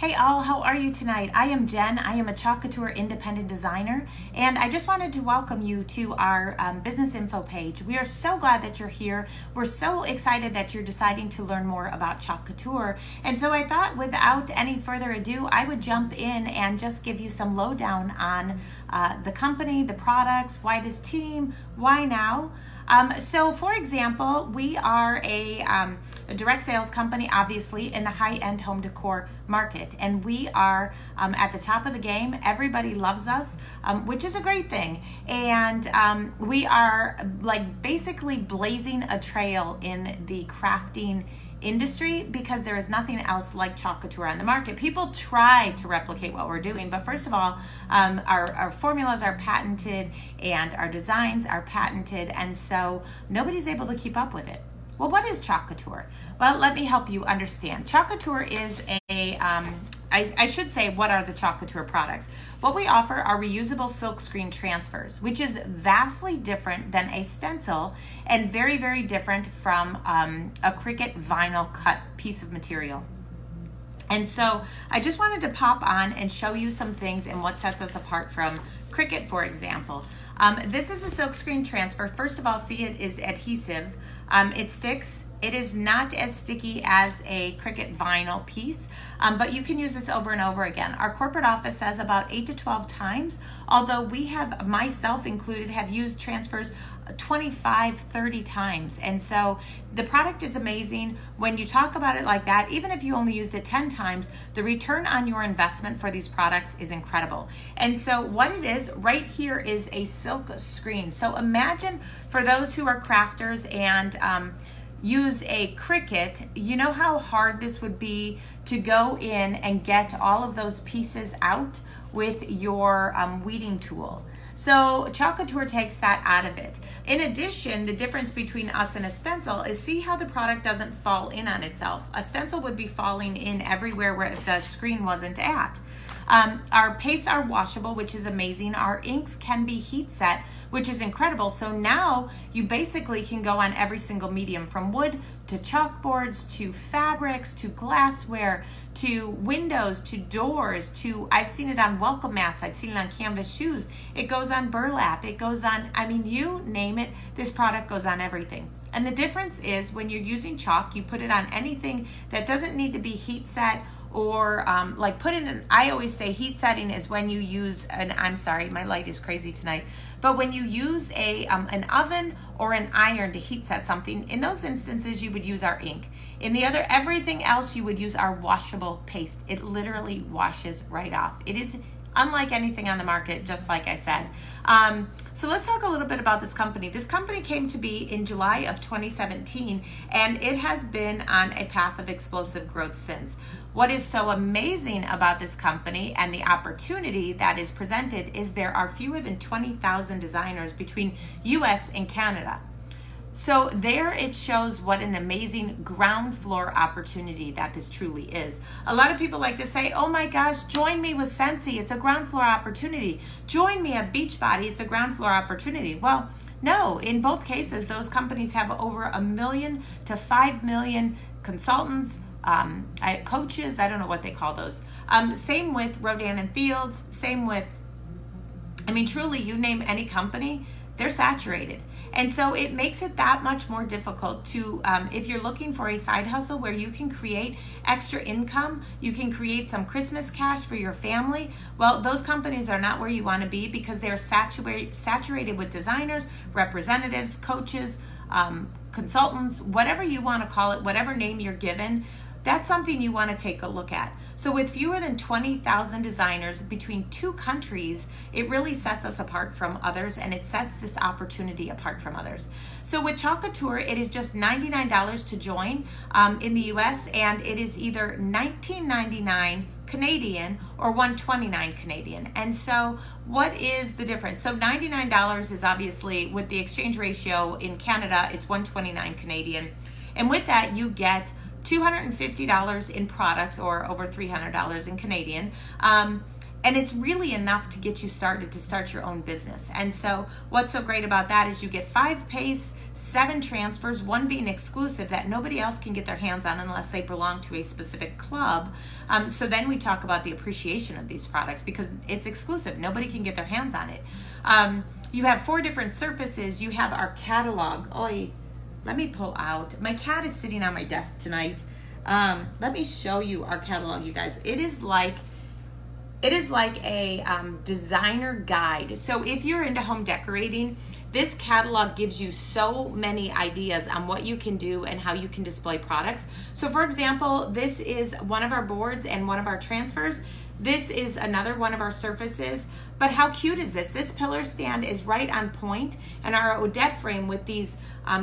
Hey all, how are you tonight? I am Jen. I am a Couture independent designer, and I just wanted to welcome you to our business info page. We are so glad that you're here. We're so excited that you're deciding to learn more about Couture. And so I thought without any further ado, I would jump in and just give you some lowdown on the company, the products, why this team, why now. So for example, we are a direct sales company, obviously, in the high-end home decor market. And we are at the top of the game. Everybody loves us, which is a great thing. And we are like basically blazing a trail in the crafting industry because there is nothing else like Couture on the market. People try to replicate what we're doing, but first of all, our formulas are patented and our designs are patented, and so nobody's able to keep up with it. Well, what is Couture? Well, let me help you understand. Couture is I should say, what are the Couture products? What we offer are reusable silkscreen transfers, which is vastly different than a stencil and very, very different from a Cricut vinyl cut piece of material. And so I just wanted to pop on and show you some things and what sets us apart from Cricut, for example. This is a silkscreen transfer. First of all, see, it is adhesive. It sticks. It is not as sticky as a Cricut vinyl piece, but you can use this over and over again. Our corporate office says about 8 to 12 times, although we have, myself included, have used transfers 25, 30 times. And so the product is amazing. When you talk about it like that, even if you only used it 10 times, the return on your investment for these products is incredible. And so what it is, right here is a silk screen. So imagine for those who are crafters and use a Cricut, you know how hard this would be to go in and get all of those pieces out with your weeding tool. So Couture takes that out of it. In addition, the difference between us and a stencil is, see how the product doesn't fall in on itself. A stencil would be falling in everywhere where the screen wasn't at. Our pastes are washable, which is amazing. Our inks can be heat set, which is incredible. So now you basically can go on every single medium, from wood to chalkboards to fabrics to glassware to windows to doors to, I've seen it on welcome mats, I've seen it on canvas shoes, it goes on burlap, it goes on, I mean, you name it, this product goes on everything. And the difference is when you're using chalk, you put it on anything that doesn't need to be heat set or like put it in, I always say heat setting is when you use I'm sorry, my light is crazy tonight, but when you use an oven or an iron to heat set something, in those instances you would use our ink. In the other, everything else you would use our washable paste. It literally washes right off. It is unlike anything on the market, just like I said. So let's talk a little bit about this company. This company came to be in July of 2017, and it has been on a path of explosive growth since. What is so amazing about this company and the opportunity that is presented is there are fewer than 20,000 designers between US and Canada. So there it shows what an amazing ground floor opportunity that this truly is. A lot of people like to say, oh my gosh, join me with Scentsy, it's a ground floor opportunity. Join me at Beachbody, it's a ground floor opportunity. Well, no, in both cases, those companies have over 1 million to 5 million consultants, coaches, I don't know what they call those. Same with Rodan and Fields, same with, I mean, truly, you name any company, they're saturated. And so it makes it that much more difficult to, if you're looking for a side hustle where you can create extra income, you can create some Christmas cash for your family, well, those companies are not where you want to be because they're saturated with designers, representatives, coaches, consultants, whatever you want to call it, whatever name you're given. That's something you want to take a look at. So with fewer than 20,000 designers between 2 countries, it really sets us apart from others, and it sets this opportunity apart from others. So with Couture, it is just $99 to join in the US, and it is either $19.99 Canadian or $129 Canadian. And so what is the difference? So $99 is obviously, with the exchange ratio in Canada, it's $129 Canadian. And with that, you get $250 in products, or over $300 in Canadian. And it's really enough to get you started to start your own business. And so what's so great about that is you get 5 pays, 7 transfers, 1 being exclusive that nobody else can get their hands on unless they belong to a specific club. So then we talk about the appreciation of these products because it's exclusive. Nobody can get their hands on it. You have 4 different surfaces. You have our catalog. Let me pull out. My cat is sitting on my desk tonight. Let me show you our catalog, you guys. It is like a designer guide. So if you're into home decorating, this catalog gives you so many ideas on what you can do and how you can display products. So for example, this is one of our boards and one of our transfers. This is another one of our surfaces. But how cute is this? This pillar stand is right on point, and our Odette frame with these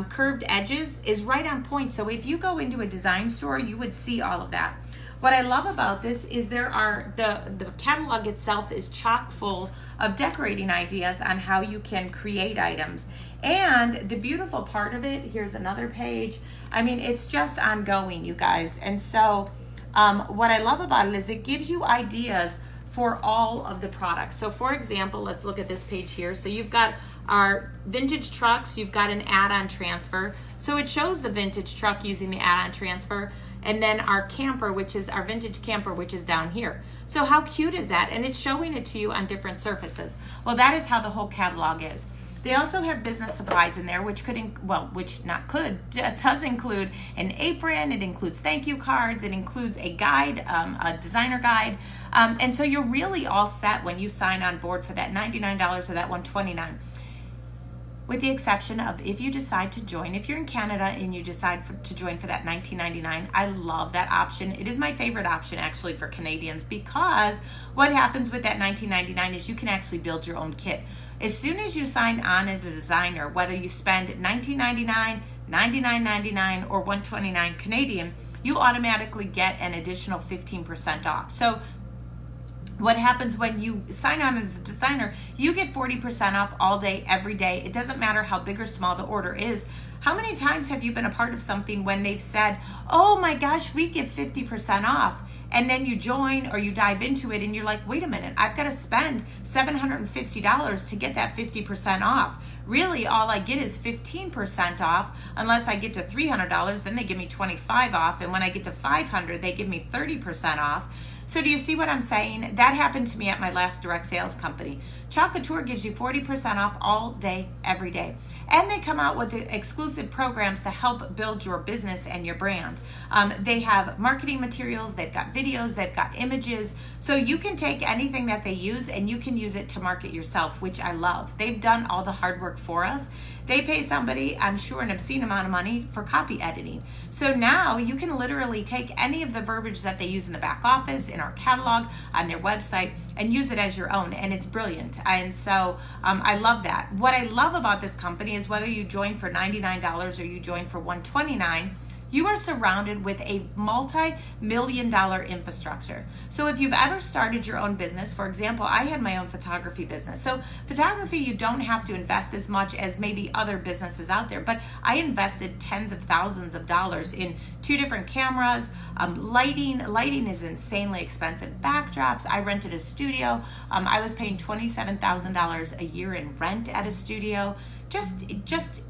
curved edges is right on point. So if you go into a design store, you would see all of that. What I love about this is the catalog itself is chock full of decorating ideas on how you can create items. And the beautiful part of it, here's another page. I mean, it's just ongoing, you guys. And so what I love about it is it gives you ideas for all of the products. So for example, let's look at this page here. So you've got our vintage trucks, you've got an add-on transfer. So it shows the vintage truck using the add-on transfer, and then our camper, which is our vintage camper, which is down here. So how cute is that? And it's showing it to you on different surfaces. Well, that is how the whole catalog is. They also have business supplies in there, which does include an apron, it includes thank you cards, it includes a guide, a designer guide. And so you're really all set when you sign on board for that $99 or that $129. With the exception of if you decide to join, if you're in Canada and you decide to join for that $19.99, I love that option. It is my favorite option actually for Canadians, because what happens with that $19.99 is you can actually build your own kit. As soon as you sign on as a designer, whether you spend $19.99, $99.99, or $129 Canadian, you automatically get an additional 15% off. So what happens when you sign on as a designer, you get 40% off all day, every day. It doesn't matter how big or small the order is. How many times have you been a part of something when they've said, oh my gosh, we give 50% off? And then you join or you dive into it and you're like, wait a minute, I've got to spend $750 to get that 50% off. Really, all I get is 15% off. Unless I get to $300, then they give me 25 off. And when I get to $500, they give me 30% off. So do you see what I'm saying? That happened to me at my last direct sales company. Couture gives you 40% off all day, every day. And they come out with exclusive programs to help build your business and your brand. They have marketing materials, they've got videos, they've got images. So you can take anything that they use and you can use it to market yourself, which I love. They've done all the hard work for us. They pay somebody, I'm sure, an obscene amount of money for copy editing. So now you can literally take any of the verbiage that they use in the back office, in our catalog, on their website, and use it as your own, and it's brilliant. And so I love that. What I love about this company is whether you join for $99 or you join for $129, you are surrounded with a multi-million-dollar infrastructure. So if you've ever started your own business, for example, I had my own photography business. So photography, you don't have to invest as much as maybe other businesses out there, but I invested tens of thousands of dollars in 2 different cameras. Lighting is insanely expensive. Backdrops, I rented a studio. I was paying $27,000 a year in rent at a studio. Just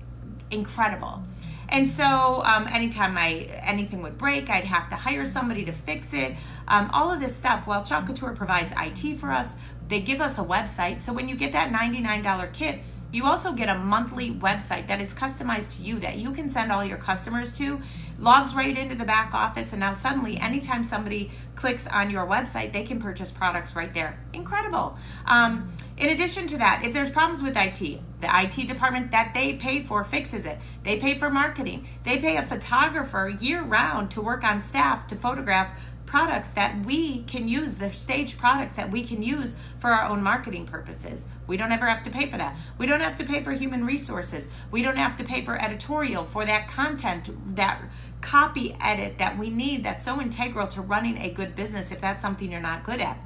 incredible. And so anytime anything would break, I'd have to hire somebody to fix it. All of this stuff. Well, Couture provides IT for us. They give us a website. So when you get that $99 kit, you also get a monthly website that is customized to you that you can send all your customers to, logs right into the back office, and now suddenly anytime somebody clicks on your website, they can purchase products right there. Incredible. In addition to that, if there's problems with IT, the IT department that they pay for fixes it. They pay for marketing. They pay a photographer year-round to work on staff to photograph products that we can use, the staged products that we can use for our own marketing purposes. We don't ever have to pay for that. We don't have to pay for human resources. We don't have to pay for editorial, for that content, that copy edit that we need that's so integral to running a good business if that's something you're not good at.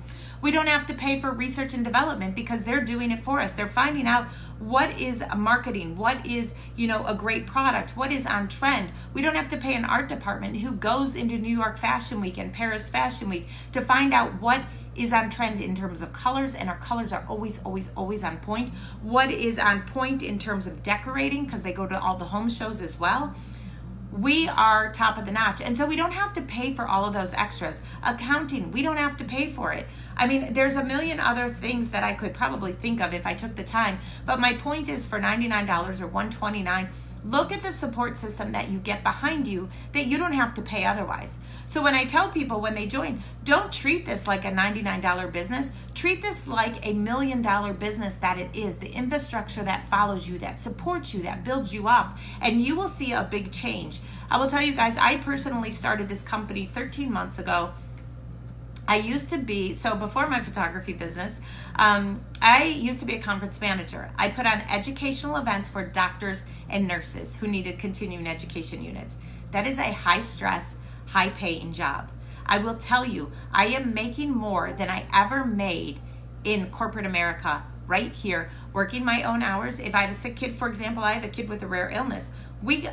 We don't have to pay for research and development because they're doing it for us. They're finding out what is marketing, what is, a great product, what is on trend. We don't have to pay an art department who goes into New York Fashion Week and Paris Fashion Week to find out what is on trend in terms of colors, and our colors are always, always, always on point. What is on point in terms of decorating, because they go to all the home shows as well. We are top of the notch. And so we don't have to pay for all of those extras. Accounting, we don't have to pay for it. I mean, there's a million other things that I could probably think of if I took the time. But my point is, for $99 or $129, look at the support system that you get behind you that you don't have to pay otherwise. So when I tell people when they join, don't treat this like a $99 business. Treat this like $1 million business that it is. The infrastructure that follows you, that supports you, that builds you up, and you will see a big change. I will tell you guys, I personally started this company 13 months ago. I used to be, so before my photography business, I used to be a conference manager. I put on educational events for doctors and nurses who needed continuing education units. That is a high stress, high paying job. I will tell you, I am making more than I ever made in corporate America right here, working my own hours. If I have a sick kid, for example, I have a kid with a rare illness. We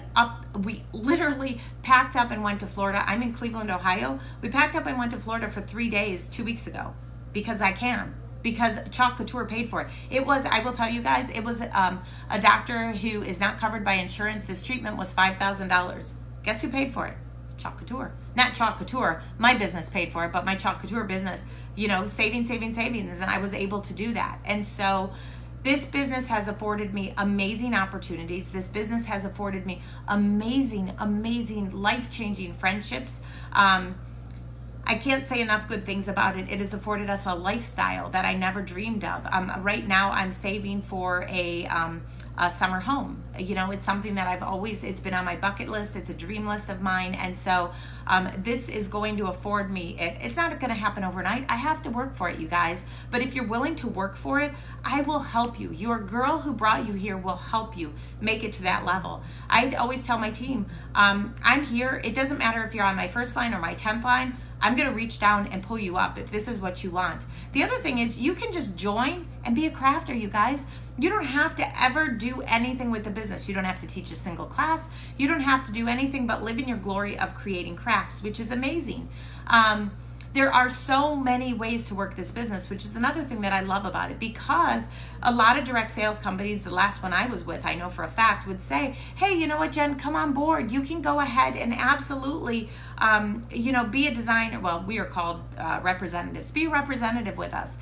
literally packed up and went to Florida. I'm in Cleveland, Ohio. We packed up and went to Florida for 3 days 2 weeks ago because I can, because Chalk Couture paid for it. It was, I will tell you guys, it was a doctor who is not covered by insurance. This treatment was $5,000. Guess who paid for it? Chalk Couture. Not Chalk Couture. My business paid for it, but my Chalk Couture business, savings, and I was able to do that. And so this business has afforded me amazing opportunities. This business has afforded me amazing, amazing, life-changing friendships. I can't say enough good things about it. It has afforded us a lifestyle that I never dreamed of. Right now, I'm saving for a summer home. It's something that it's been on my bucket list. It's a dream list of mine. And so this is going to afford me, it's not going to happen overnight. I have to work for it, you guys. But if you're willing to work for it, I will help you. Your girl who brought you here will help you make it to that level. I always tell my team, I'm here. It doesn't matter if you're on my first line or my 10th line. I'm going to reach down and pull you up if this is what you want. The other thing is, you can just join and be a crafter, you guys. You don't have to ever do anything with the business. You don't have to teach a single class. You don't have to do anything but live in your glory of creating crafts, which is amazing. There are so many ways to work this business, which is another thing that I love about it, because a lot of direct sales companies, the last one I was with, I know for a fact, would say, hey, you know what, Jen, come on board. You can go ahead and absolutely, be a designer. Well, we are called representatives. Be a representative with us.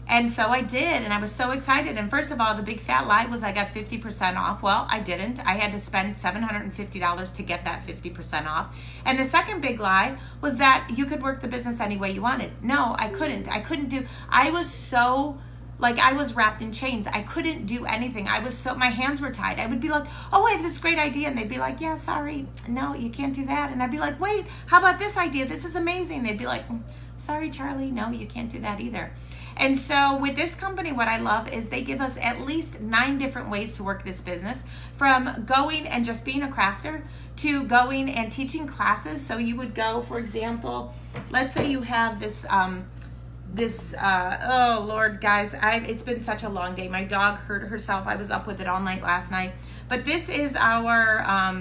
And so I did, and I was so excited. And first of all, the big fat lie was I got 50% off. Well, I didn't. I had to spend $750 to get that 50% off. And the second big lie was that you could work the business any way you wanted. No, I couldn't. I was so, I was wrapped in chains. I couldn't do anything. My hands were tied. I would be like, oh, I have this great idea. And they'd be like, yeah, sorry. No, you can't do that. And I'd be like, wait, how about this idea? This is amazing. They'd be like, sorry, Charlie. No, you can't do that either. And so with this company, what I love is they give us at least 9 different ways to work this business, from going and just being a crafter to going and teaching classes. So you would go, for example, let's say you have this, oh Lord, guys, it's been such a long day. My dog hurt herself. I was up with it all night last night. But this is our,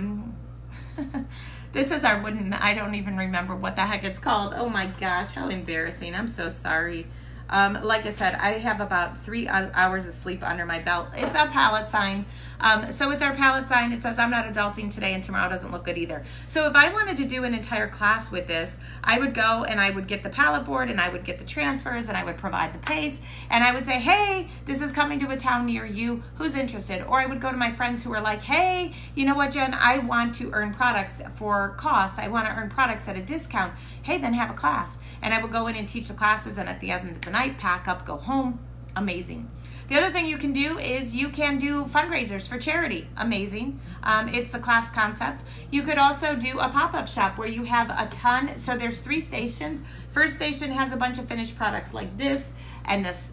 this is our wooden, I don't even remember what the heck it's called. Oh my gosh, how embarrassing. I'm so sorry. Like I said, I have about 3 hours of sleep under my belt. It's a palette sign. So it's our palette sign. It says, I'm not adulting today, and tomorrow doesn't look good either. So if I wanted to do an entire class with this, I would go and I would get the palette board, and I would get the transfers, and I would provide the paste, and I would say, hey, this is coming to a town near you. Who's interested? Or I would go to my friends who are like, hey, you know what, Jen, I want to earn products for costs. I want to earn products at a discount. Hey, then have a class. And I would go in and teach the classes, and at the end of the night, pack up, go home. Amazing. The other thing you can do is you can do fundraisers for charity. Amazing. It's the class concept. You could also do a pop-up shop where you have a ton. So there's 3 stations. First station has a bunch of finished products like this and this,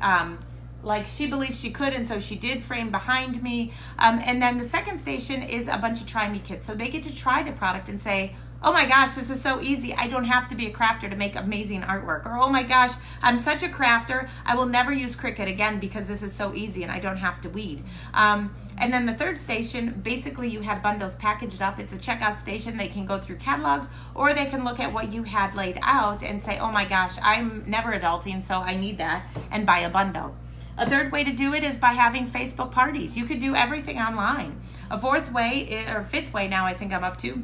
like she believed she could, and so she did, frame behind me. And then the second station is a bunch of try me kits. So they get to try the product and say, Oh my gosh, this is so easy. I don't have to be a crafter to make amazing artwork. Or, oh my gosh, I'm such a crafter. I will never use Cricut again because this is so easy and I don't have to weed. And then the third station, basically you have bundles packaged up. It's a checkout station. They can go through catalogs or they can look at what you had laid out and say, oh my gosh, I'm never adulting, so I need that, and buy a bundle. A third way to do it is by having Facebook parties. You could do everything online. A fourth way, or fifth way now I think I'm up to,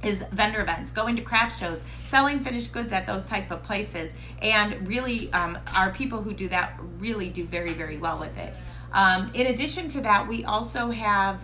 is vendor events, going to craft shows, selling finished goods at those type of places. And really, our people who do that really do very, very well with it. In addition to that, we also have,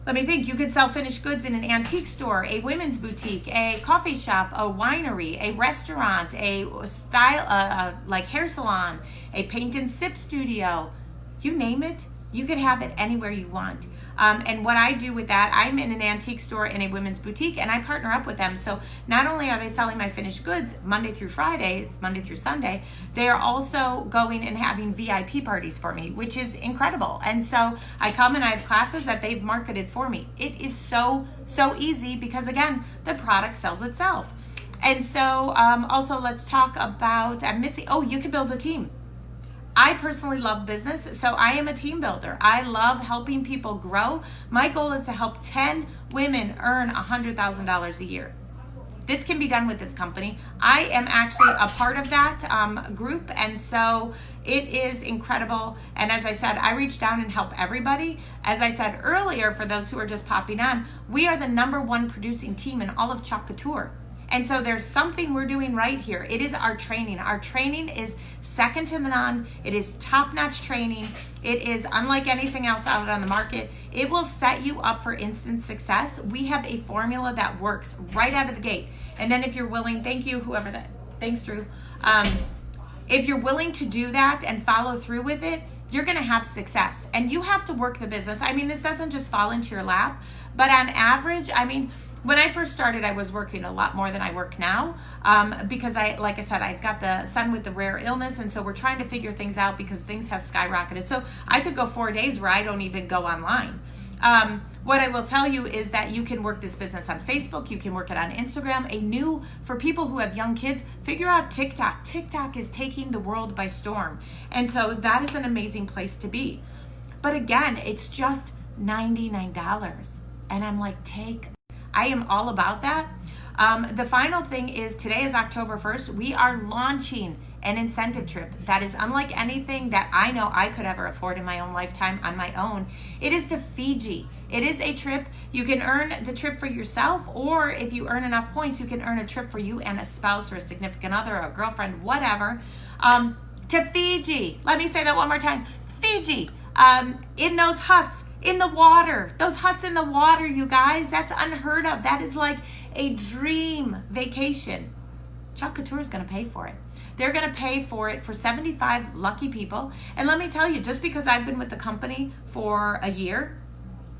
let me think, you could sell finished goods in an antique store, a women's boutique, a coffee shop, a winery, a restaurant, a style, like hair salon, a paint and sip studio, you name it, you could have it anywhere you want. And what I do with that, I'm in an antique store in a women's boutique and I partner up with them. So not only are they selling my finished goods Monday through Sunday, they are also going and having VIP parties for me, which is incredible. And so I come and I have classes that they've marketed for me. It is so easy because again, the product sells itself. And so also let's talk about, you can build a team. I personally love business, so I am a team builder. I love helping people grow. My goal is to help 10 women earn $100,000 a year. This can be done with this company. I am actually a part of that group, and so it is incredible. And as I said, I reach down and help everybody. As I said earlier, for those who are just popping on, we are the #1 producing team in all of Couture. And so there's something we're doing right here. It is our training. Our training is second to none. It is top-notch training. It is unlike anything else out on the market. It will set you up for instant success. We have a formula that works right out of the gate. And then if you're willing, thank you, whoever that, thanks, Drew. If you're willing to do that and follow through with it, you're gonna have success. And you have to work the business. I mean, this doesn't just fall into your lap, but on average, I mean, when I first started, I was working a lot more than I work now because like I said, I've got the son with the rare illness, and so we're trying to figure things out because things have skyrocketed. So I could go 4 days where I don't even go online. What I will tell you is that you can work this business on Facebook, you can work it on Instagram. For people who have young kids, figure out TikTok. TikTok is taking the world by storm. And so that is an amazing place to be. But again, it's just $99. And I'm like, I am all about that. The final thing is today is October 1st. We are launching an incentive trip that is unlike anything that I know I could ever afford in my own lifetime on my own. It is to Fiji. It is a trip. You can earn the trip for yourself, or if you earn enough points, you can earn a trip for you and a spouse or a significant other or a girlfriend, whatever, to Fiji. Let me say that one more time. Fiji. In those huts. In the water, those huts in the water, you guys, that's unheard of. That is like a dream vacation. Couture is gonna pay for it. They're gonna pay for it for 75 lucky people. And let me tell you, just because I've been with the company for a year,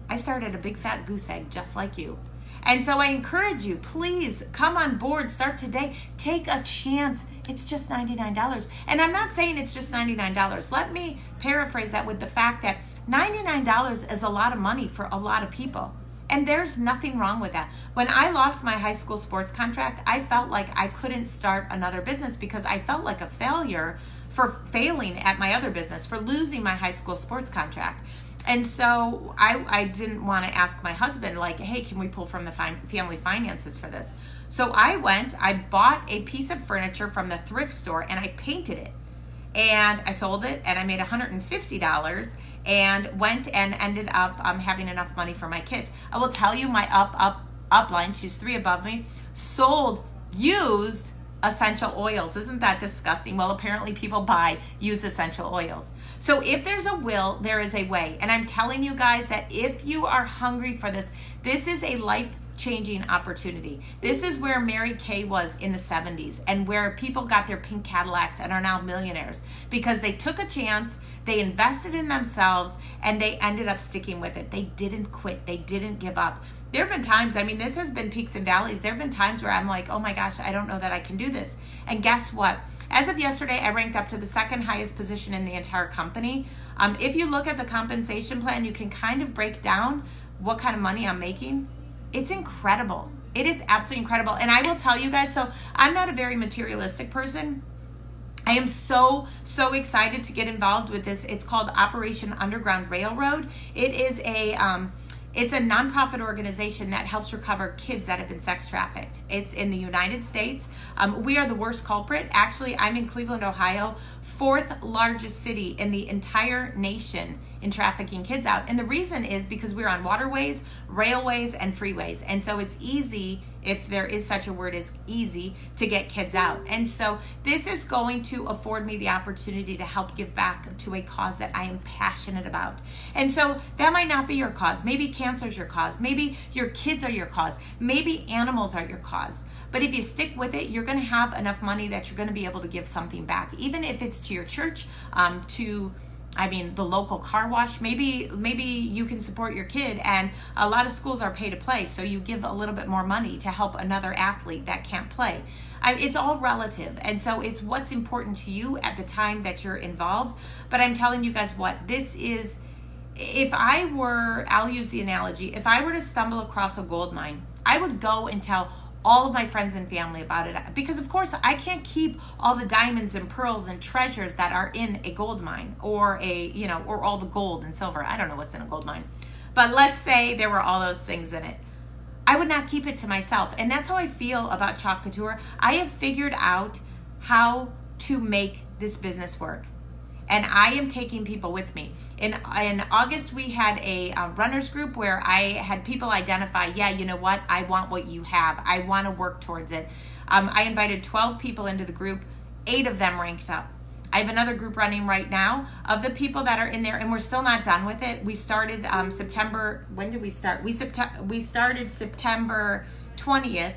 I started a big fat goose egg just like you. And so I encourage you, please come on board, start today, take a chance. It's just $99. And I'm not saying it's just $99. Let me paraphrase that with the fact that $99 is a lot of money for a lot of people. And there's nothing wrong with that. When I lost my high school sports contract, I felt like I couldn't start another business because I felt like a failure for failing at my other business, for losing my high school sports contract. And so I didn't want to ask my husband, like, hey, can we pull from the family finances for this? So I bought a piece of furniture from the thrift store and I painted it. And I sold it and I made $150 and went and ended up having enough money for my kids. I will tell you, my upline, she's 3 above me, sold used essential oils. Isn't that disgusting? Well, apparently people buy used essential oils. So if there's a will, there is a way. And I'm telling you guys that if you are hungry for this, this is a life-changing opportunity. This is where Mary Kay was in the 70s and where people got their pink Cadillacs and are now millionaires because they took a chance, they invested in themselves, and they ended up sticking with it. They didn't quit. They didn't give up. There have been times, I mean, this has been peaks and valleys. There have been times where I'm like, oh my gosh, I don't know that I can do this. And guess what? As of yesterday, I ranked up to the 2nd highest position in the entire company. If you look at the compensation plan, you can kind of break down what kind of money I'm making. It's incredible. It is absolutely incredible. And I will tell you guys, so I'm not a very materialistic person. I am so excited to get involved with this. It's called Operation Underground Railroad. It is it's a nonprofit organization that helps recover kids that have been sex trafficked. It's in the United States. We are the worst culprit. Actually, I'm in Cleveland, Ohio, 4th largest city in the entire nation in trafficking kids out. And the reason is because we're on waterways, railways, and freeways. And so it's easy, if there is such a word as easy, to get kids out. And so this is going to afford me the opportunity to help give back to a cause that I am passionate about. And so that might not be your cause. Maybe cancer is your cause. Maybe your kids are your cause. Maybe animals are your cause. But if you stick with it, you're going to have enough money that you're going to be able to give something back, even if it's to your church, the local car wash. Maybe you can support your kid, and a lot of schools are pay to play, so you give a little bit more money to help another athlete that can't play. It's all relative, and so it's what's important to you at the time that you're involved. But I'm telling you guys what, this is, I'll use the analogy, if I were to stumble across a gold mine, I would go and tell all of my friends and family about it, because of course I can't keep all the diamonds and pearls and treasures that are in a gold mine, or or all the gold and silver. I don't know what's in a gold mine, but let's say there were all those things in it. I would not keep it to myself. And that's how I feel about Chalk Couture. I have figured out how to make this business work, and I am taking people with me. In August, we had a runners group where I had people identify, yeah, you know what, I want what you have. I want to work towards it. I invited 12 people into the group. 8 of them ranked up. I have another group running right now of the people that are in there, and we're still not done with it. We started September, when did we start? We started September 20th,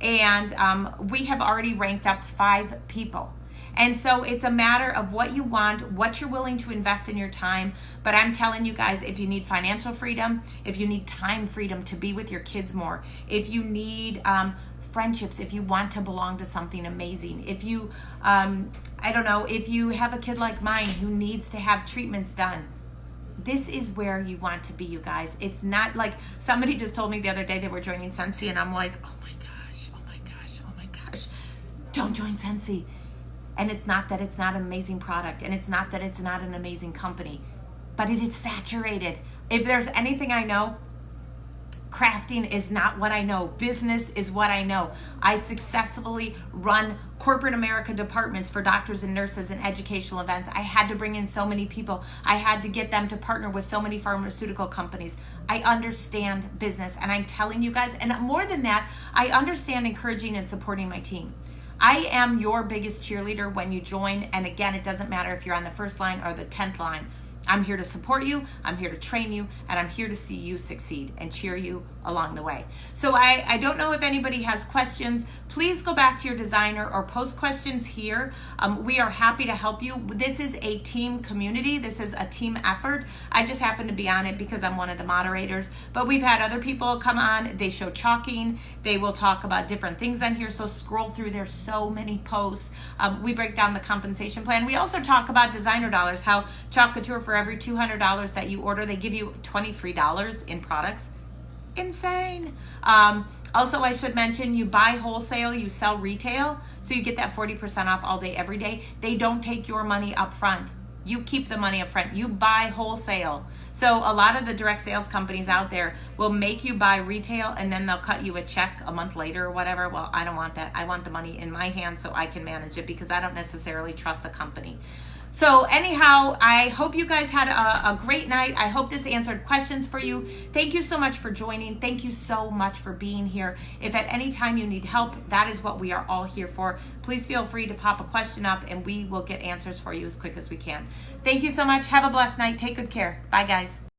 and we have already ranked up 5 people. And so it's a matter of what you want, what you're willing to invest in your time. But I'm telling you guys, if you need financial freedom, if you need time freedom to be with your kids more, if you need friendships, if you want to belong to something amazing, if you, if you have a kid like mine who needs to have treatments done, this is where you want to be, you guys. It's not like, somebody just told me the other day they were joining Scentsy, and I'm like, oh my gosh, don't join Scentsy. And it's not that it's not an amazing product, and it's not that it's not an amazing company, but it is saturated. If there's anything I know, crafting is not what I know. Business is what I know. I successfully run corporate America departments for doctors and nurses and educational events. I had to bring in so many people. I had to get them to partner with so many pharmaceutical companies. I understand business, and I'm telling you guys, and more than that, I understand encouraging and supporting my team. I am your biggest cheerleader when you join. And again, it doesn't matter if you're on the first line or the 10th line. I'm here to support you, I'm here to train you, and I'm here to see you succeed and cheer you along the way. So I don't know if anybody has questions. Please go back to your designer or post questions here. We are happy to help you. This is a team community. This is a team effort. I just happen to be on it because I'm one of the moderators, but we've had other people come on. They show chalking. They will talk about different things on here. So scroll through. There's so many posts. We break down the compensation plan. We also talk about designer dollars, how Chalk Couture, for every $200 that you order, they give you $20 free in products. Insane. Also, I should mention, you buy wholesale, you sell retail, so you get that 40% off all day, every day. They don't take your money up front. You keep the money up front. You buy wholesale. So a lot of the direct sales companies out there will make you buy retail, and then they'll cut you a check a month later or whatever. Well, I don't want that. I want the money in my hand so I can manage it, because I don't necessarily trust the company. So anyhow, I hope you guys had a great night. I hope this answered questions for you. Thank you so much for joining. Thank you so much for being here. If at any time you need help, that is what we are all here for. Please feel free to pop a question up, and we will get answers for you as quick as we can. Thank you so much. Have a blessed night. Take good care. Bye, guys.